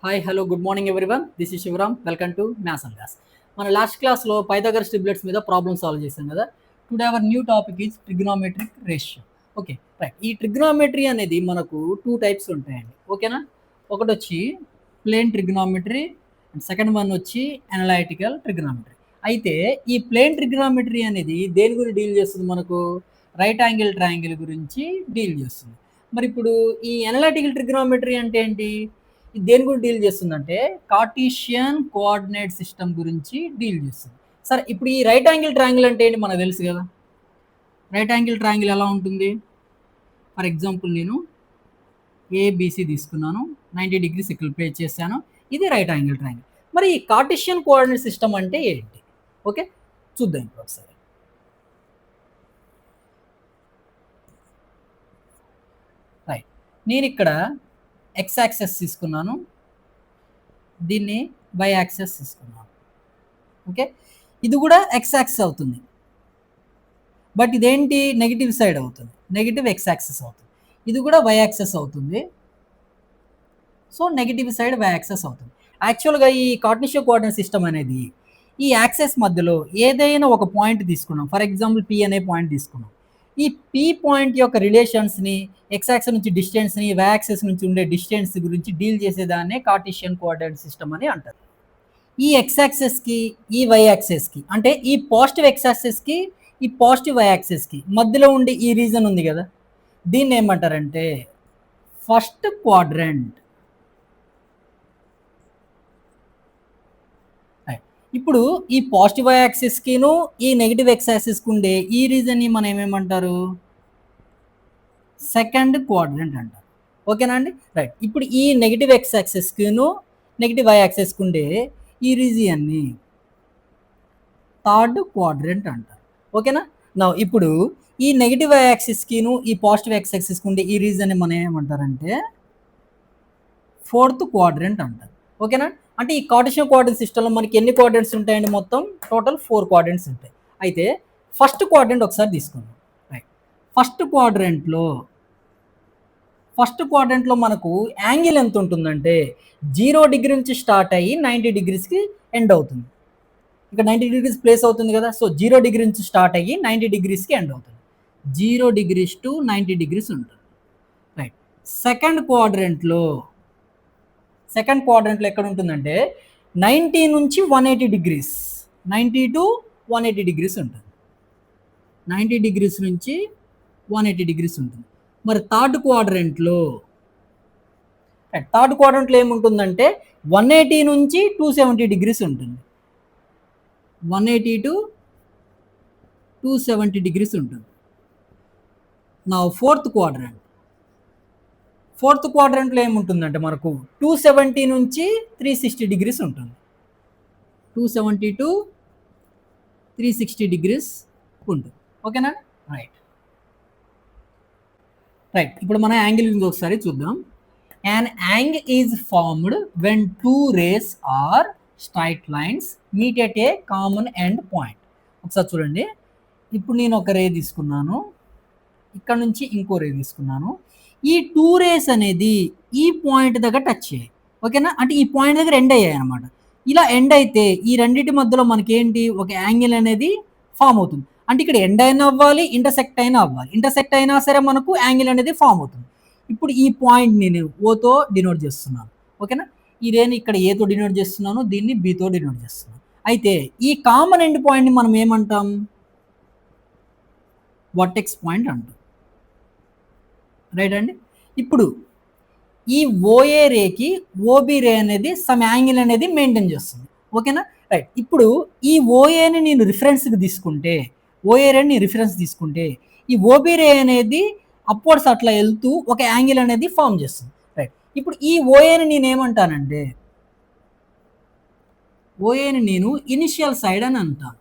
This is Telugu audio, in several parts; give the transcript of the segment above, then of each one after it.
Hi hello good morning everyone. This is Shivaram. Welcome to maths and class. మన లాస్ట్ క్లాస్లో పైథాగరస్ ట్రిప్లెట్స్ మీద ప్రాబ్లమ్ సాల్వ్ చేసాం కదా. Today our new topic is trigonometric ratio. Okay right. ఈ ట్రిగ్నోమెట్రీ అనేది మనకు టూ టైప్స్ ఉంటాయండి. ఓకేనా, ఒకటి వచ్చి plane trigonometry and second one వచ్చి అనలైటికల్ ట్రిగ్నోమెట్రీ. అయితే ఈ ప్లేన్ ట్రిగ్నోమెట్రీ అనేది దేని గురించి డీల్ చేస్తుంది? మనకు రైట్ యాంగిల్ ట్రయాంగిల్ గురించి డీల్ చేస్తుంది. మరి ఇప్పుడు ఈ అనలైటికల్ ట్రిగ్నోమెట్రీ అంటే ఏంటి? ఇది దేని గురించి డీల్ చేస్తుందంటే కార్టీషియన్ కోఆర్డినేట్ సిస్టమ్ గురించి డీల్ చేస్తుంది. సరే, ఇప్పుడు ఈ రైట్ యాంగిల్ ట్రయాంగిల్ అంటే ఏంటి మనకు తెలుసు కదా. రైట్ యాంగిల్ ట్రయాంగిల్ ఎలా ఉంటుంది? ఫర్ ఎగ్జాంపుల్ నేను ఏబిసి తీసుకున్నాను, 90 degrees ఇక్కడ ప్లే చేశాను. ఇది రైట్ యాంగిల్ ట్రయాంగిల్. మరి ఈ కార్టీషియన్ కోఆర్డినేట్ సిస్టమ్ అంటే ఏంటి? ఓకే, చూద్దాం ఇప్పుడు ఒకసారి. రైట్, నేను ఇక్కడ ఎక్స్ యాక్సెస్ తీసుకున్నాను, దీన్ని వై యాక్సెస్ తీసుకున్నాను. ఓకే, ఇది కూడా ఎక్స్ యాక్సెస్ అవుతుంది, బట్ ఇదేంటి నెగిటివ్ సైడ్ అవుతుంది, నెగిటివ్ ఎక్స్ యాక్సెస్ అవుతుంది. ఇది కూడా వై యాక్సెస్ అవుతుంది, so negative side y axis అవుతుంది. యాక్చువల్గా ఈ కార్టీషియన్ కోఆర్డినేట్ సిస్టమ్ అనేది ఈ యాక్సెస్ మధ్యలో ఏదైనా ఒక పాయింట్ తీసుకున్నాం. ఫర్ ఎగ్జాంపుల్ పి అనే పాయింట్ తీసుకున్నాం. ఈ పి పాయింట్ యొక్క రిలేషన్స్ని, ఎక్స్ యాక్సెస్ నుంచి డిస్టెన్స్ని, వై యాక్సెస్ నుంచి ఉండే డిస్టెన్స్ గురించి డీల్ చేసేదాన్నే కార్టీషియన్ కోఆర్డినేట్ సిస్టమ్ అని అంటారు. ఈ ఎక్స్ యాక్సెస్కి, ఈ వై యాక్సెస్కి, అంటే ఈ పాజిటివ్ ఎక్స్ యాక్సెస్కి, ఈ పాజిటివ్ వై యాక్సెస్కి మధ్యలో ఉండే ఈ రీజన్ ఉంది కదా, దీన్ని ఏమంటారంటే ఫస్ట్ క్వాడ్రంట్. ఇప్పుడు ఈ పాజిటివ్ వై యాక్సిస్కిను ఈ నెగిటివ్ ఎక్స్ యాక్సిస్కి ఉండే ఈ రీజన్ని మనం ఏమేమంటారు? సెకండ్ క్వాడ్రంట్ అంటారు. ఓకేనా అండి? రైట్. ఇప్పుడు ఈ నెగిటివ్ ఎక్స్ యాక్సిస్కిను నెగిటివ్ వై యాక్సిస్కి ఉండే ఈ రీజియన్ని థర్డ్ క్వాడ్రంట్ అంటారు. ఓకేనా. నా ఇప్పుడు ఈ నెగిటివ్ వై యాక్సిస్కిను ఈ పాజిటివ్ ఎక్స్ యాక్సిస్కి ఉండే ఈ రీజన్ని మనం ఏమంటారంటే ఫోర్త్ క్వాడ్రంట్ అంటారు. ఓకేనా. అంటే ఈ కార్టీషియన్ కోఆర్డినేట్ సిస్టంలో మనకి ఎన్ని కోఆర్డినేట్స్ ఉంటాయండి? మొత్తం టోటల్ 4 కోఆర్డినేట్స్ ఉంటాయి. అయితే ఫస్ట్ క్వాడ్రంట్ ఒకసారి తీసుకుందాం. రైట్. ఫస్ట్ క్వాడ్రంట్లో మనకు యాంగిల్ ఎంత ఉంటుందంటే 0 డిగ్రీ నుంచి స్టార్ట్ అయ్యి 90 degreesకి ఎండ్ అవుతుంది. ఇక్కడ 90 degrees ప్లేస్ అవుతుంది కదా. సో 0 డిగ్రీ నుంచి స్టార్ట్ అయ్యి 90 degreesకి ఎండ్ అవుతుంది. 0 degrees to 90 degrees ఉంటుంది. రైట్. సెకండ్ క్వాడ్రంట్లో ఎక్కడ ఉంటుందంటే 90 నుంచి 180 degrees, 90 to 180 degrees ఉంటుంది. 90 degrees నుంచి 180 degrees ఉంటుంది. మరి థర్డ్ క్వాడ్రంట్లో ఏముంటుందంటే 180 నుంచి 270 degrees ఉంటుంది. 180 to 270 degrees ఉంటుంది. నా ఫోర్త్ క్వాడ్రంట్లో ఏముంటుందంటే మనకు 270 నుంచి 360 degrees ఉంటుంది. 270 to 360 degrees ఉంటుంది. ఓకేనా. రైట్. ఇప్పుడు మన యాంగిల్ గురించి ఒకసారి చూద్దాం. An angle is formed when two rays or straight lines meet at a common end point. ఒకసారి చూడండి. ఇప్పుడు నేను ఒక రే తీసుకున్నాను, ఇక్కడ నుంచి ఇంకో రే తీసుకున్నాను. ఈ 2 rays అనేది ఈ పాయింట్ దగ్గర టచ్ అయ్యాయి. ఓకేనా. అంటే ఈ పాయింట్ దగ్గర ఎండ్ అయ్యాయి అనమాట. ఇలా ఎండ్ అయితే ఈ రెండింటి మధ్యలో మనకేంటి ఒక యాంగిల్ అనేది ఫామ్ అవుతుంది. అంటే ఇక్కడ ఎండ్ అయినా అవ్వాలి, ఇంటర్సెక్ట్ అయినా అవ్వాలి. ఇంటర్సెక్ట్ అయినా సరే మనకు యాంగిల్ అనేది ఫామ్ అవుతుంది. ఇప్పుడు ఈ పాయింట్ నేను ఓతో డినోట్ చేస్తున్నాను. ఓకేనా. ఈ రేని ఇక్కడ ఏతో డినోట్ చేస్తున్నాను, దీన్ని బితో డినోట్ చేస్తున్నాను. అయితే ఈ కామన్ ఎండ్ పాయింట్ని మనం ఏమంటాం? వర్టెక్స్ పాయింట్ అంటాం. రైట్ అండి. ఇప్పుడు ఈ ఓఏ రేకి ఓబి రే అనేది సమ్ యాంగిల్ అనేది మెయింటైన్ చేస్తుంది. ఓకేనా. రైట్. ఇప్పుడు ఈ ఓఏని నేను రిఫరెన్స్కి తీసుకుంటే, ఓఏ రేని రిఫరెన్స్ తీసుకుంటే ఈ ఓబి రే అనేది అప్వర్డ్స్ అట్లా వెళ్తూ ఒక యాంగిల్ అనేది ఫామ్ చేస్తుంది. రైట్. ఇప్పుడు ఈ ఓఏని నేను ఏమంటానంటే ఓఏని నేను ఇనిషియల్ సైడ్ అని అంటాను.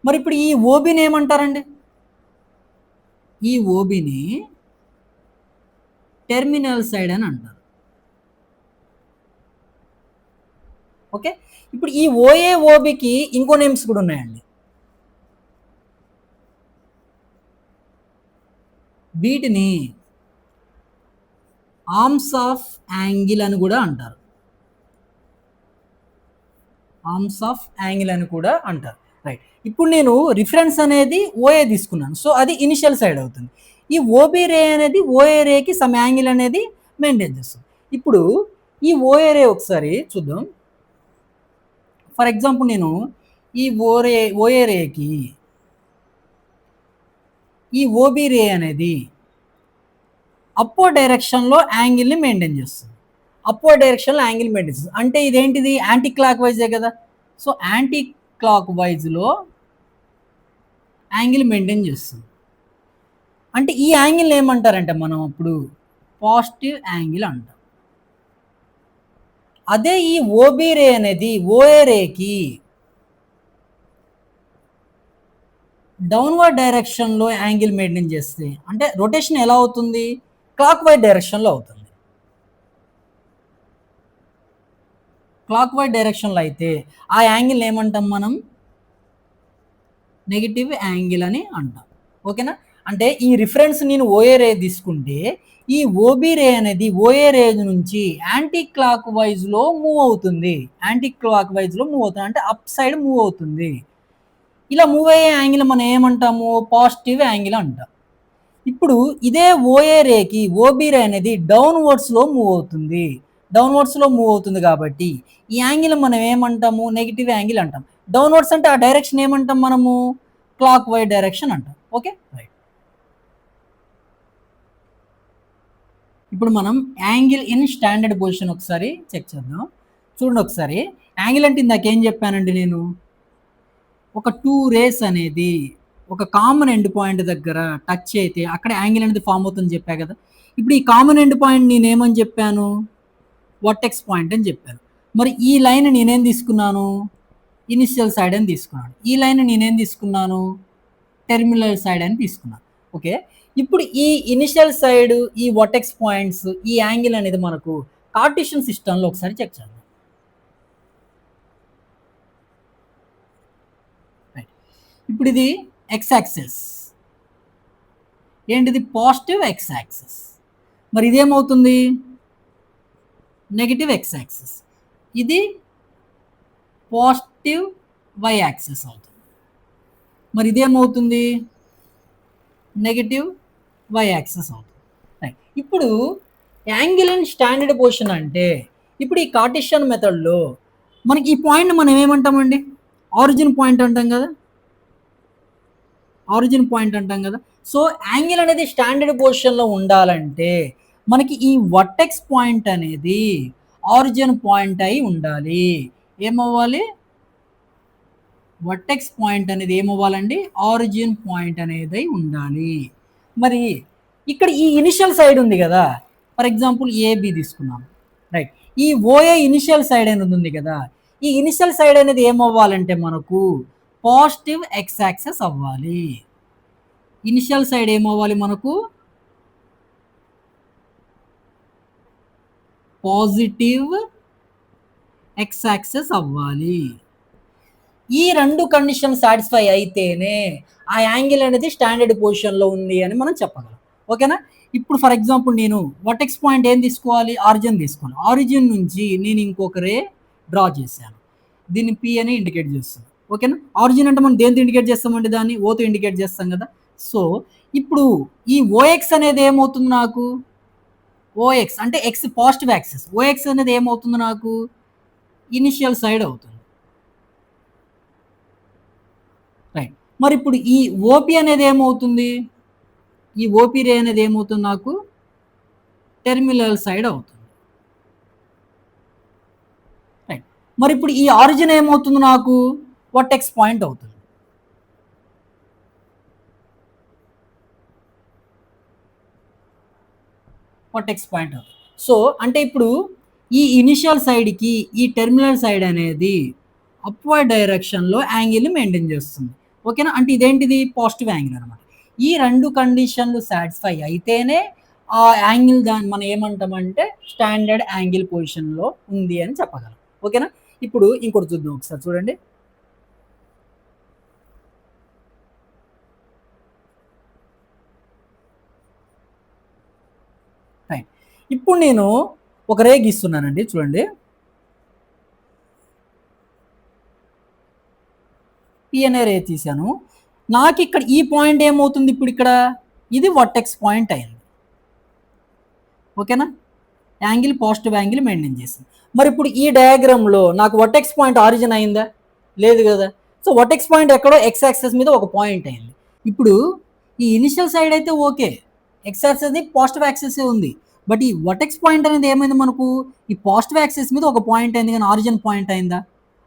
మరి ఇప్పుడు ఈ ఓబిని ఏమంటారండి? ఈ ఓబిని టెర్మినల్ సైడ్ అని అంటారు. ఓకే. ఇప్పుడు ఈ ఓఏ ఓబికి ఇంకో నేమ్స్ కూడా ఉన్నాయండి. వీటిని ఆర్మ్స్ ఆఫ్ యాంగిల్ అని కూడా అంటారు. ఆర్మ్స్ ఆఫ్ యాంగిల్ అని కూడా అంటారు. రైట్. ఇప్పుడు నేను రిఫరెన్స్ అనేది ఓఏ తీసుకున్నాను. సో అది ఇనిషియల్ సైడ్ అవుతుంది. ఈ ఓబీ రే అనేది ఓఏ రేకి సమ్ యాంగిల్ అనేది మెయింటైన్ చేస్తుంది. ఇప్పుడు ఈ ఓఏ రే ఒకసారి చూద్దాం. ఫర్ ఎగ్జాంపుల్ నేను ఈ ఓఏ రేకి ఈ ఓబీ రే అనేది అప్వర్డ్ డైరెక్షన్లో యాంగిల్ని మెయింటైన్ చేస్తుంది. అప్వర్డ్ డైరెక్షన్లో యాంగిల్ మెయింటైన్ చేస్తుంది. అంటే ఇదేంటిది యాంటీ క్లాక్ వైజే కదా. సో యాంటీ క్లాక్ వైజ్లో యాంగిల్ మెయింటైన్ చేస్తుంది. అంటే ఈ యాంగిల్ ఏమంటారంటే మనం అప్పుడు పాజిటివ్ యాంగిల్ అంటాం. అదే ఈ ఓబీ రే అనేది ఓఏ రేకి డౌన్వర్డ్ డైరెక్షన్లో యాంగిల్ మెయింటైన్ చేస్తే అంటే రొటేషన్ ఎలా అవుతుంది, క్లాక్ వైజ్ డైరెక్షన్లో అవుతుంది. క్లాక్ వైజ్ డైరెక్షన్లో అయితే ఆ యాంగిల్ ఏమంటాం మనం, నెగిటివ్ యాంగిల్ అని అంటాం. ఓకేనా. అంటే ఈ రిఫరెన్స్ నేను ఓఏ రే తీసుకుంటే ఈ ఓబీ రే అనేది ఓఏ రే నుంచి యాంటీ క్లాక్ వైజ్లో మూవ్ అవుతుంది. యాంటీ క్లాక్ వైజ్లో మూవ్ అవుతుంది అంటే అప్ సైడ్ మూవ్ అవుతుంది. ఇలా మూవ్ అయ్యే యాంగిల్ మనం ఏమంటాము, పాజిటివ్ యాంగిల్ అంటాం. ఇప్పుడు ఇదే ఓఏ రేకి ఓబీ రే అనేది డౌన్వర్డ్స్లో మూవ్ అవుతుంది. డౌన్వర్డ్స్లో మూవ్ అవుతుంది కాబట్టి ఈ యాంగిల్ మనం ఏమంటాము, నెగిటివ్ యాంగిల్ అంటాం. డౌన్వర్డ్స్ అంటే ఆ డైరెక్షన్ ఏమంటాం మనము, క్లాక్ వైజ్ డైరెక్షన్ అంటాం. Okay right. ఇప్పుడు మనం యాంగిల్ ఇన్ స్టాండర్డ్ పొజిషన్ ఒకసారి చెక్ చేద్దాం. చూడండి ఒకసారి. యాంగిల్ అంటే ఇందాక ఏం చెప్పానండి నేను, ఒక 2 రేస్ అనేది ఒక కామన్ ఎండ్ పాయింట్ దగ్గర టచ్ అయితే అక్కడ యాంగిల్ అనేది ఫామ్ అవుతుందని చెప్పా కదా. ఇప్పుడు ఈ కామన్ ఎండ్ పాయింట్ నేనేమని చెప్పాను, వర్టెక్స్ పాయింట్ అని చెప్పాను. మరి ఈ లైన్ నేనేం తీసుకున్నాను, ఇనిషియల్ సైడ్ అని తీసుకున్నాను. ఈ లైన్ నేనేం తీసుకున్నాను, టెర్మినల్ సైడ్ అని తీసుకున్నాను. ఓకే. ఇప్పుడు ఈ ఇనిషియల్ సైడ్, ఈ వర్టెక్స్ పాయింట్స్, ఈ యాంగిల్ అనేది మనకు కార్టీషియన్ సిస్టంలో ఒకసారి చెక్ చేద్దాం. ఇప్పుడు ఇది ఎక్స్ యాక్సిస్, ఏంటిది పాజిటివ్ ఎక్స్ యాక్సిస్. మరి ఇదేమవుతుంది, నెగిటివ్ ఎక్స్ యాక్సిస్. ఇది పాజిటివ్ వై యాక్సిస్ అవుతుంది. మరి ఇదేమవుతుంది, నెగిటివ్ వై యాక్సిస్ అవుతుంది. రైట్. ఇప్పుడు యాంగిల్ ఇన్ స్టాండర్డ్ పొజిషన్ అంటే ఇప్పుడు ఈ కార్టీషియన్ మెథడ్లో మనకి ఈ పాయింట్ మనం ఏమంటామండి, ఆరిజిన్ పాయింట్ అంటాం కదా. ఆరిజిన్ పాయింట్ అంటాం కదా. సో యాంగిల్ అనేది స్టాండర్డ్ పొజిషన్లో ఉండాలంటే మనకి ఈ వర్టెక్స్ పాయింట్ అనేది ఆరిజిన్ పాయింట్ అయి ఉండాలి. ఏమవ్వాలి, వర్టెక్స్ పాయింట్ అనేది ఏమవ్వాలండి, ఆరిజిన్ పాయింట్ అనేది ఉండాలి. మరి ఇక్కడ ఈ ఇనిషియల్ సైడ్ ఉంది కదా, ఫర్ ఎగ్జాంపుల్ ఏబి తీసుకున్నాం. రైట్. ఈ ఓఏ ఇనిషియల్ సైడ్ అనేది ఉంది కదా, ఈ ఇనిషియల్ సైడ్ అనేది ఏమవ్వాలంటే మనకు పాజిటివ్ ఎక్స్ యాక్సెస్ అవ్వాలి. ఇనిషియల్ సైడ్ ఏమవ్వాలి మనకు, పాజిటివ్ ఎక్స్ యాక్సెస్ అవ్వాలి. ఈ రెండు కండిషన్ సాటిస్ఫై అయితేనే ఆ యాంగిల్ అనేది స్టాండర్డ్ పొజిషన్లో ఉంది అని మనం చెప్పగలం. ఓకేనా. ఇప్పుడు ఫర్ ఎగ్జాంపుల్ నేను వర్టెక్స్ పాయింట్ ఏం తీసుకోవాలి, ఆరిజిన్ తీసుకోవాలి. ఆరిజిన్ నుంచి నేను ఇంకొక రే డ్రా చేశాను, దీన్ని పి అని ఇండికేట్ చేస్తాను. ఓకేనా. ఆరిజిన్ అంటే మనం దేంతో ఇండికేట్ చేస్తామండి, దాన్ని ఓతో ఇండికేట్ చేస్తాం కదా. సో ఇప్పుడు ఈ ఓఎక్స్ అనేది ఏమవుతుంది నాకు, ఓఎక్స్ అంటే ఎక్స్ పాజిటివ్ యాక్సిస్, ఓఎక్స్ అనేది ఏమవుతుంది నాకు, ఇనిషియల్ సైడ్ అవుతుంది. రైట్. మరి ఇప్పుడు ఈ ఓపి అనేది ఏమవుతుంది, ఈ ఓపి రే అనేది ఏమవుతుంది నాకు, టెర్మినల్ సైడ్ అవుతుంది. రైట్. మరి ఇప్పుడు ఈ ఆరిజిన్ ఏమవుతుంది నాకు, వర్టెక్స్ పాయింట్ అవుతుంది. వర్టెక్స్ పాయింట్ అవుతుంది. సో అంటే ఇప్పుడు ఈ ఇనిషియల్ సైడ్కి ఈ టెర్మినల్ సైడ్ అనేది అప్వర్డ్ డైరెక్షన్లో యాంగిల్ని మెయింటైన్ చేస్తుంది. ఓకేనా. అంటే ఇదేంటిది, పాజిటివ్ యాంగిల్ అనమాట. ఈ రెండు కండిషన్లు సాటిస్ఫై అయితేనే ఆ యాంగిల్ దాన్ని మనం ఏమంటామంటే స్టాండర్డ్ యాంగిల్ పొజిషన్లో ఉంది అని చెప్పగలం. ఓకేనా. ఇప్పుడు ఇంకోటి చూద్దాం ఒకసారి చూడండి. రైట్. ఇప్పుడు నేను ఒక రే గీస్తున్నానండి, చూడండి. పి అనే రే తీశాను. నాకు ఇక్కడ ఈ పాయింట్ ఏమవుతుంది, ఇప్పుడు ఇక్కడ ఇది వర్టెక్స్ పాయింట్ అయింది. ఓకేనా, యాంగిల్ పాజిటివ్ యాంగిల్ మెయింటైన్ చేసింది. మరి ఇప్పుడు ఈ డయాగ్రామ్లో నాకు వర్టెక్స్ పాయింట్ ఆరిజిన్ అయిందా? లేదు కదా. సో వర్టెక్స్ పాయింట్ ఎక్కడో ఎక్స్ యాక్సెస్ మీద ఒక పాయింట్ అయింది. ఇప్పుడు ఈ ఇనిషియల్ సైడ్ అయితే okay, X access positive access ఉంది. బట్ ఈ వర్టెక్స్ పాయింట్ అనేది ఏమైంది, మనకు ఈ పాజిటివ్ యాక్సెస్ మీద ఒక పాయింట్ అయింది కానీ ఆరిజిన్ పాయింట్ అయిందా?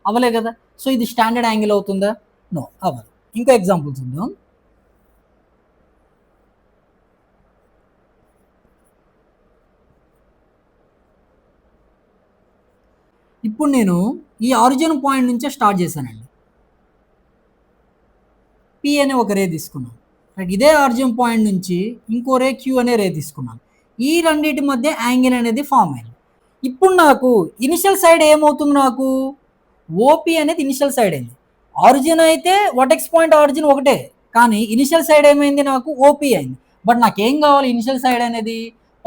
అవ్వలే కదా. సో ఇది స్టాండర్డ్ యాంగిల్ అవుతుందా? నో, అవ్వదు. ఇంకో ఎగ్జాంపుల్ చూద్దాం. ఇప్పుడు నేను ఈ ఆరిజిన్ పాయింట్ నుంచే స్టార్ట్ చేశానండి. పి అనే ఒక రే తీసుకున్నాను. రైట్, ఇదే ఆరిజిన్ పాయింట్ నుంచి ఇంకో రే క్యూ అనే రే తీసుకున్నాను. ఈ రెండింటి మధ్య యాంగిల్ అనేది ఫామ్ అయింది. ఇప్పుడు నాకు ఇనిషియల్ సైడ్ ఏమవుతుంది, నాకు ఓపి అనేది ఇనిషియల్ సైడ్ అయింది. ఆరిజిన్ అయితే వర్టెక్స్ పాయింట్ ఆరిజిన్ ఒకటే, కానీ ఇనిషియల్ సైడ్ ఏమైంది, నాకు ఓపి అయింది. బట్ నాకేం కావాలి, ఇనిషియల్ సైడ్ అనేది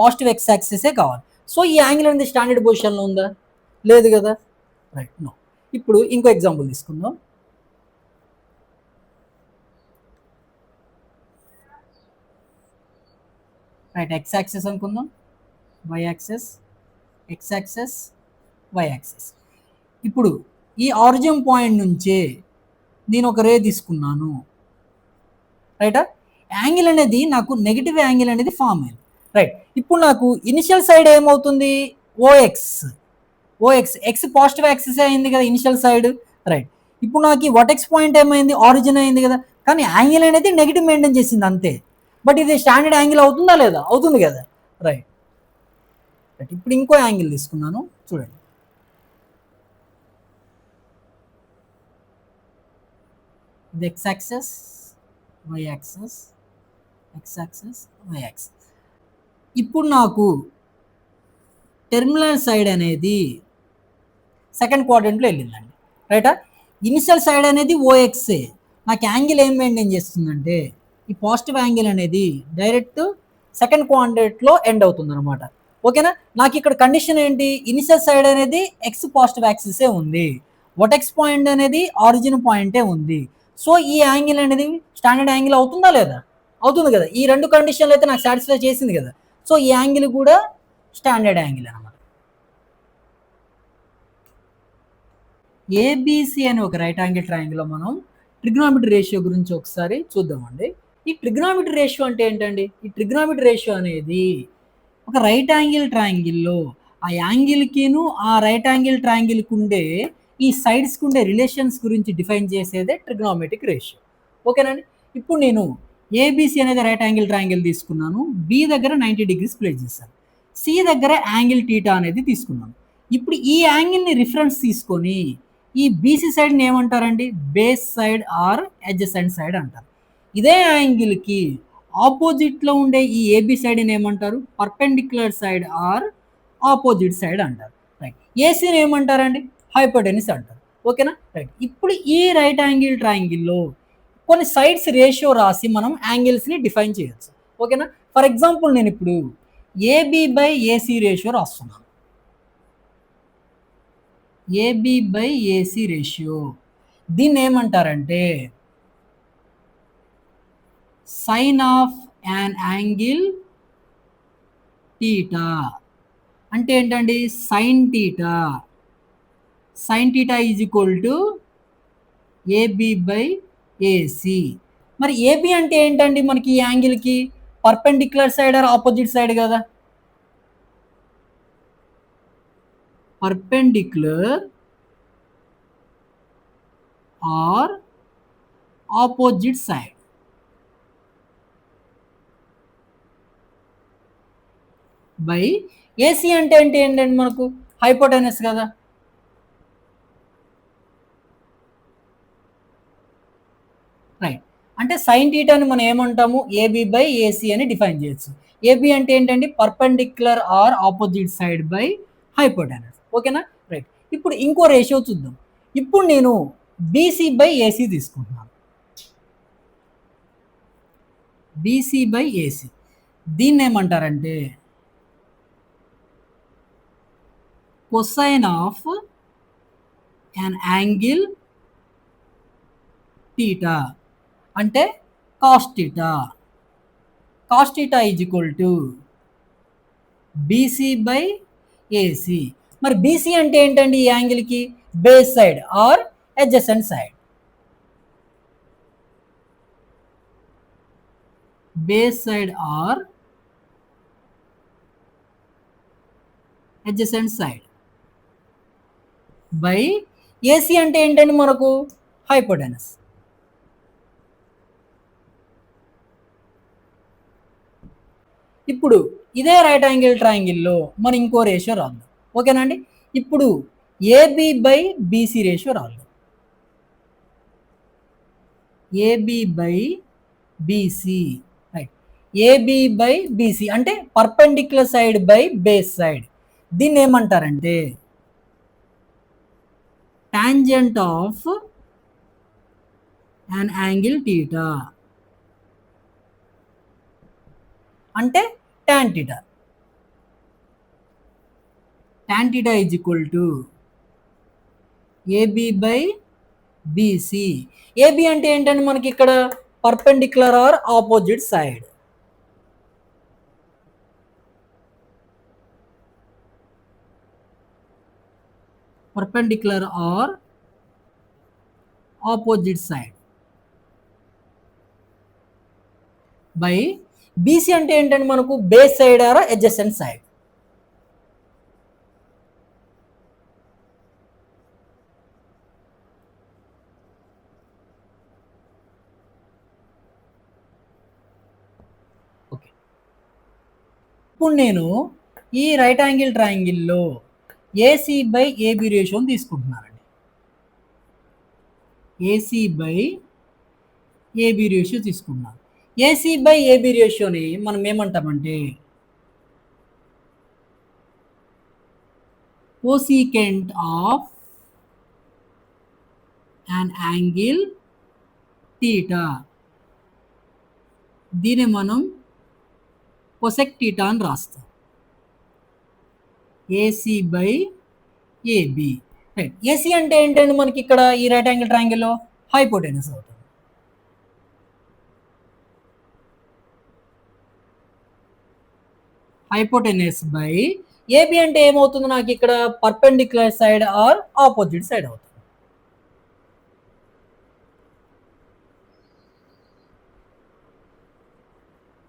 పాజిటివ్ ఎక్స్ యాక్సిసే కావాలి. సో ఈ యాంగిల్ అనేది స్టాండర్డ్ పొజిషన్లో ఉందా? లేదు కదా. Right, no. ఇప్పుడు ఇంకో ఎగ్జాంపుల్ తీసుకుందాం. రైట్, ఎక్స్ యాక్సెస్ అనుకుందాం, y axis, x axis, y axis. ఇప్పుడు ఈ ఆరిజిన్ పాయింట్ నుంచే నేను ఒక రే తీసుకున్నాను. రైటా, యాంగిల్ అనేది నాకు నెగిటివ్ యాంగిల్ అనేది ఫామ్ అయింది. రైట్, ఇప్పుడు నాకు ఇనిషియల్ సైడ్ ఏమవుతుంది, OX. OX, X positive axis అయింది కదా ఇనిషియల్ సైడ్. రైట్, ఇప్పుడు నాకు ఈ వర్టెక్స్ పాయింట్ ఏమైంది, ఆరిజిన్ అయింది కదా, కానీ యాంగిల్ అనేది నెగిటివ్ మెయింటైన్ చేసింది అంతే. బట్ ఇది స్టాండర్డ్ యాంగిల్ అవుతుందా లేదా? అవుతుంది కదా. Right, right. ఇప్పుడు ఇంకో యాంగిల్ తీసుకున్నాను, చూడండి. ఇది x axis, y axis, x axis, y axis. ఇప్పుడు నాకు టెర్మినల్ సైడ్ అనేది సెకండ్ క్వాడ్రంట్లో వెళ్ళిందండి. రైటా, ఇనిషియల్ సైడ్ అనేది ఓఎక్సే. నాకు యాంగిల్ ఏం మెయింటైన్ చేస్తుందంటే ఈ పాజిటివ్ యాంగిల్ అనేది డైరెక్ట్ సెకండ్ క్వాడ్రంట్లో ఎండ్ అవుతుంది అనమాట. ఓకేనా, నాకు ఇక్కడ కండిషన్ ఏంటి, ఇనిషియల్ సైడ్ అనేది ఎక్స్ పాజిటివ్ యాక్సిసే ఉంది, వర్టెక్స్ పాయింట్ అనేది ఆరిజిన్ పాయింటే ఉంది. సో ఈ యాంగిల్ అనేది స్టాండర్డ్ యాంగిల్ అవుతుందా లేదా? అవుతుంది కదా. ఈ రెండు కండిషన్లు అయితే నాకు సాటిస్ఫై చేసింది కదా. సో ఈ యాంగిల్ కూడా స్టాండర్డ్ యాంగిల్ అనమాట. ఏబిసి అనే ఒక రైట్ యాంగిల్ ట్రయాంగిల్లో మనం ట్రిగ్నామెట్రీ రేషియో గురించి ఒకసారి చూద్దామండి. ఈ ట్రిగ్నామెట్రీ రేషియో అంటే ఏంటండి? ఈ ట్రిగ్నామెట్రీ రేషియో అనేది ఒక రైట్ యాంగిల్ ట్రయాంగిల్లో ఆ యాంగిల్కిను ఆ రైట్ యాంగిల్ ట్రయాంగిల్కి ఉండే ఈ సైడ్స్కి ఉండే రిలేషన్స్ గురించి డిఫైన్ చేసేదే ట్రిగ్నామెట్రిక్ రేషియో. ఓకేనండి. ఇప్పుడు నేను ఏబిసి అనేది రైట్ యాంగిల్ ట్రయాంగిల్ తీసుకున్నాను, బి దగ్గర 90 degrees ప్లేస్ చేశాను, సి దగ్గర యాంగిల్ టీటా అనేది తీసుకున్నాను. ఇప్పుడు ఈ యాంగిల్ని రిఫరెన్స్ తీసుకొని ఈ బీసీ సైడ్ని ఏమంటారండి, base side or adjacent side అంటారు. ఇదే యాంగిల్కి ఆపోజిట్లో ఉండే ఈ ఏబి సైడ్ని ఏమంటారు, perpendicular side or opposite side అంటారు. రైట్, ఏసీని ఏమంటారండి, హైపోటెన్యూస్ అంటారు. ఓకేనా. రైట్, ఇప్పుడు ఈ రైట్ యాంగిల్ ట్రయాంగిల్లో కొన్ని సైడ్స్ రేషియో రాసి మనం యాంగిల్స్ని డిఫైన్ చేయొచ్చు. ఓకేనా. ఫర్ ఎగ్జాంపుల్ నేను ఇప్పుడు ఏబి బై ఏసీ రేషియో రాస్తున్నాను. ఏబి బై ఏసీ రేషియో, దీన్ని ఏమంటారంటే sine of an angle theta. అంటే ఏంటండి, sine theta. Sine theta is equal to AB by AC. మరి ఏబి అంటే ఏంటండి, మనకి ఈ యాంగిల్కి perpendicular side or opposite side కదా. Perpendicular or opposite side. By AC అంటే ఏంటండి, మనకు హైపోటెనస్ కదా. రైట్, అంటే సైన్ టీటాని మనం ఏమంటాము, ఏబి బై ఏసీ అని డిఫైన్ చేయొచ్చు. ఏబి అంటే ఏంటండి, perpendicular or opposite side by hypotenuse. ఓకేనా. రైట్, ఇప్పుడు ఇంకో రేషియో చూద్దాం. ఇప్పుడు నేను బీసీ బై ఏసీ తీసుకుంటున్నాను. బీసీ బై ఏసీ, దీన్ని ఏమంటారంటే cosine of an angle theta అంటే cos theta. Cos theta is equal to BC by AC. మరి బీసీ అంటే ఏంటండి ఈ యాంగిల్కి? Base side or adjacent side. Base side or adjacent side by AC అంటే ఏంటండి మనకు? హైపోటెనస్. ఇప్పుడు ఇదే రైట్ యాంగిల్ ట్రయాంగిల్లో మనం ఇంకో రేషియో రాద్దాం. ఓకేనా అండి? ఇప్పుడు ఏబి బై బీసీ రేషియో రాద్దాం. AB by BC. Right. AB by BC అంటే perpendicular side by base side. దీన్ని ఏమంటారంటే tangent of an angle theta అంటే tan theta. Tan theta is equal to AB by BC. AB అంటే ఏంటంటే మనకి ఇక్కడ perpendicular or opposite side. Perpendicular or opposite side by BC అంటే ఏంటంటే మనకు base side or adjacent side. Okay. ఇప్పుడు నేను ఈ రైట్ యాంగిల్ ట్రయాంగిల్లో ఏసీ బై ఏబి రేషియోని తీసుకుంటున్నానండి. ఏసీ బై ఏబి రేషియో తీసుకున్నాను. ఏసీ బై ఏబి రేషియోని మనం ఏమంటామంటే cosecant of an angle theta. దీన్ని మనం కొసెక్ థీటా అని రాస్తాం. AC by AB. Right. AC అంటే ఏంటంటే మనకి ఇక్కడ ఈ రైట్ యాంగిల్ ట్రయాంగిల్లో హైపోటెనస్ అవుతుంది. హైపోటెనస్ బై ఏబి అంటే ఏమవుతుంది నాకు ఇక్కడ? Perpendicular side or opposite side అవుతుంది.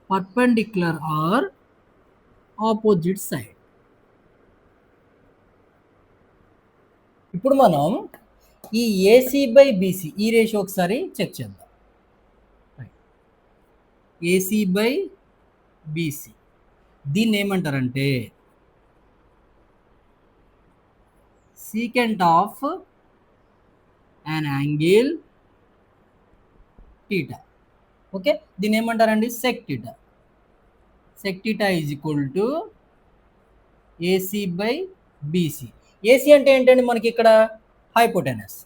Perpendicular or opposite side. ఇప్పుడు మనం ఈ ఏసీ బై బీసీ ఈ రేషియో ఒకసారి చెక్ చేద్దాం. ఏసీ బై బీసీ దీన్ని ఏమంటారంటే secant of an angle theta. Okay. దీన్ని ఏమంటారండి? Sec theta. Sec theta is equal to AC by BC. AC అంటే ఏంటండి మనకి ఇక్కడ? హైపోటెనస్.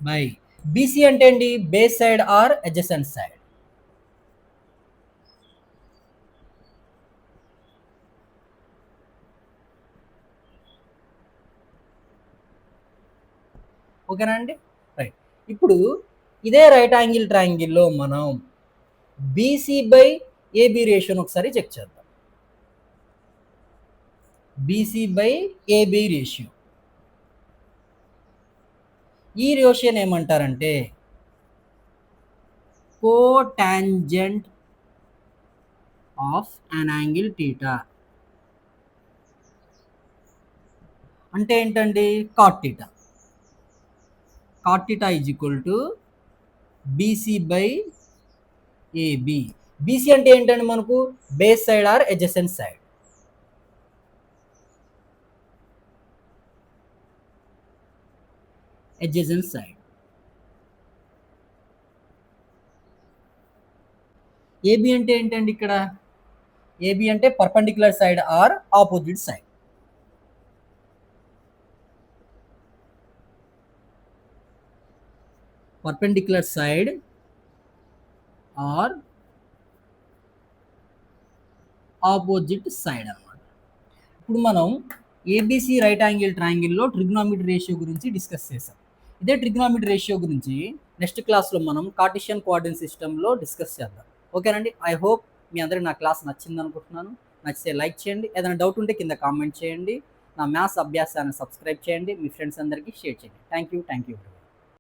బై బీసీ అంటే ఏంటి? Base side or adjacent side. ఓకేనా అండి? రైట్. ఇప్పుడు ఇదే రైట్ యాంగిల్ ట్రయాంగిల్లో మనం బీసీ బై ఏబి రేషియోని ఒకసారి చెక్ చేద్దాం. BC by AB ratio. ఈ రేషియోని ఏమంటారంటే cotangent of an angle theta. అంటే ఏంటండి? Cot theta. Cot theta is equal to BC by AB. BC అంటే ఏంటంటే మనకు base side or adjacent side. Adjacent side. AB అంటే ఏంటండి ఇక్కడ? ఏబి అంటే perpendicular side or opposite side. Perpendicular side or opposite side అనమాట. ఇప్పుడు మనం ఏబీసీ రైట్ యాంగిల్ ట్రయాంగిల్లో ట్రిగ్నామెట్రీ రేషియో గురించి డిస్కస్ చేసాం. ఇదే ట్రిగ్నామెట్రీ రేషియో గురించి నెక్స్ట్ క్లాస్లో మనం కార్టిషియన్ కోఆర్డినేట్ సిస్టంలో డిస్కస్ చేద్దాం. ఓకేనండి. ఐ హోప్ మీ అందరికి నా క్లాస్ నచ్చింది అనుకుంటున్నాను. నచ్చితే లైక్ చేయండి. ఏదైనా డౌట్ ఉంటే కింద కామెంట్ చేయండి. నా మ్యాథ్స్ అభ్యాసాన్ని సబ్స్క్రైబ్ చేయండి. మీ ఫ్రెండ్స్ అందరికీ షేర్ చేయండి. Thank you.